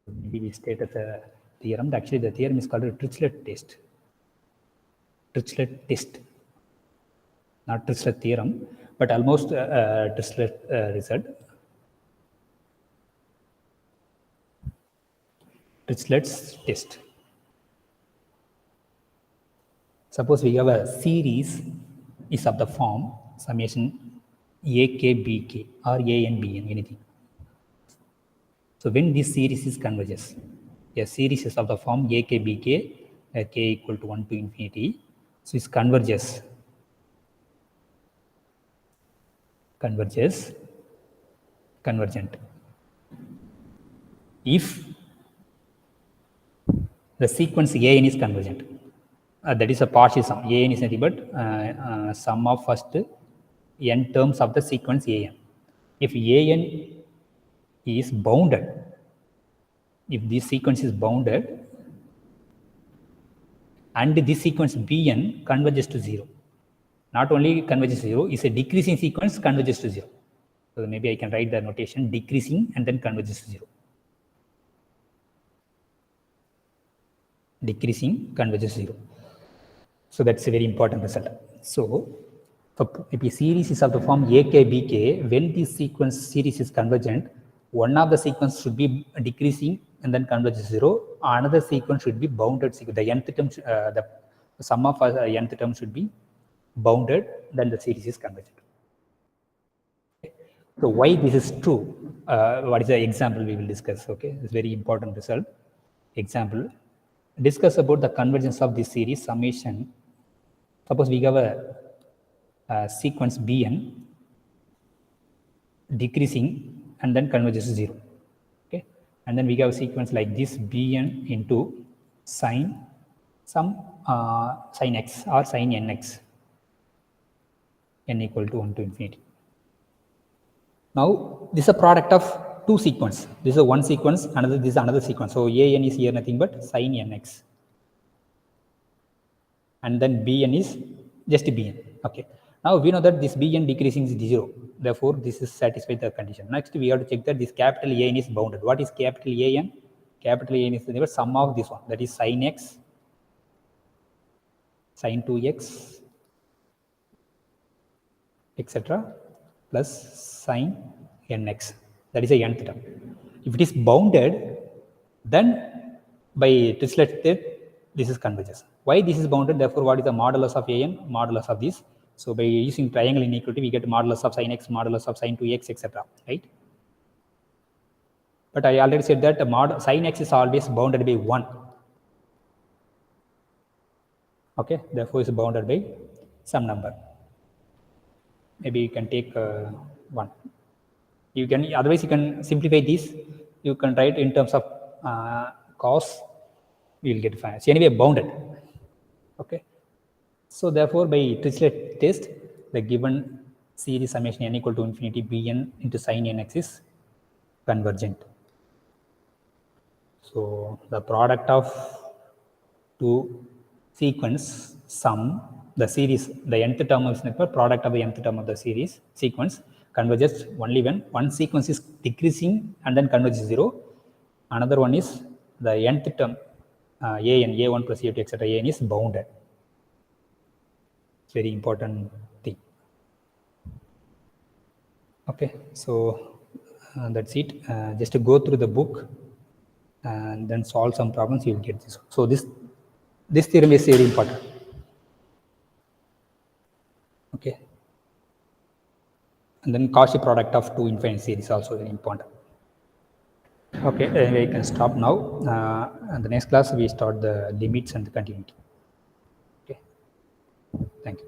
Maybe we state as a theorem. Actually, the theorem is called a Dirichlet test. Dirichlet test, not Dirichlet theorem, but almost Dirichlet result. Dirichlet's test. Suppose we have a series is of the form summation AK BK or A and BN, anything. So when this series is converges, a series is of the form AK BK, K equal to 1 to infinity. So it converges convergent. If the sequence AN is convergent, that is a partial sum. AN is nothing but sum of first n terms of the sequence AN. If AN is bounded, if this sequence is bounded and this sequence Bn converges to 0, not only converges to 0, is a decreasing sequence converges to 0. So maybe I can write the notation decreasing and then converges to 0. Decreasing converges to 0. So that's a very important result. So if a series is of the form AK BK, when this sequence series is convergent, one of the sequence should be decreasing and then converge to 0. Another sequence should be bounded sequence. The nth term, the sum of nth term should be bounded, then the series is convergent. So why this is true? What is the example we will discuss? Okay, it's very important result. Example: discuss about the convergence of this series summation. Suppose we have a sequence Bn decreasing and then converges to 0. Okay, and then we have a sequence like this Bn into sine some sine x or sine nx, n equal to 1 to infinity. Now this is a product of two sequence. This is one sequence, this is another sequence. So an is here nothing but sine nx, and then bn is just bn. Okay, now we know that this bn decreasing is 0, therefore this is satisfied the condition. Next we have to check that this capital An is bounded. What is capital An? Capital An is the sum of this one, that is sine x, sine 2x, etc., plus sine nx, that is a nth term. If it is bounded, then by Dirichlet's test this is converges. Why this is bounded? Therefore what is the modulus of An? Modulus of this. So by using triangle inequality we get modulus of sine x, modulus of sine 2x, etc., right? But I already said that sine x is always bounded by 1. Okay, therefore it's bounded by some number. Maybe you can take 1. You can, otherwise you can simplify this. You can write in terms of cos, we will get fine. So anyway, bounded. Okay. So therefore by Dirichlet test, the given series summation n equal to infinity bn into sine nx is convergent. So the product of two sequence sum, the series, the nth term is product of the nth term of the series sequence converges only when one sequence is decreasing and then converges 0. Another one is the nth term an, a1 plus a2, etc., an is bounded. It's very important thing. Okay, so that's it. Just to go through the book and then solve some problems, you will get this. So this theorem is very important. Okay, and then Cauchy product of two infinite series also very important. Okay, we can stop now. And the next class we start the limits and the continuity. Okay, thank you.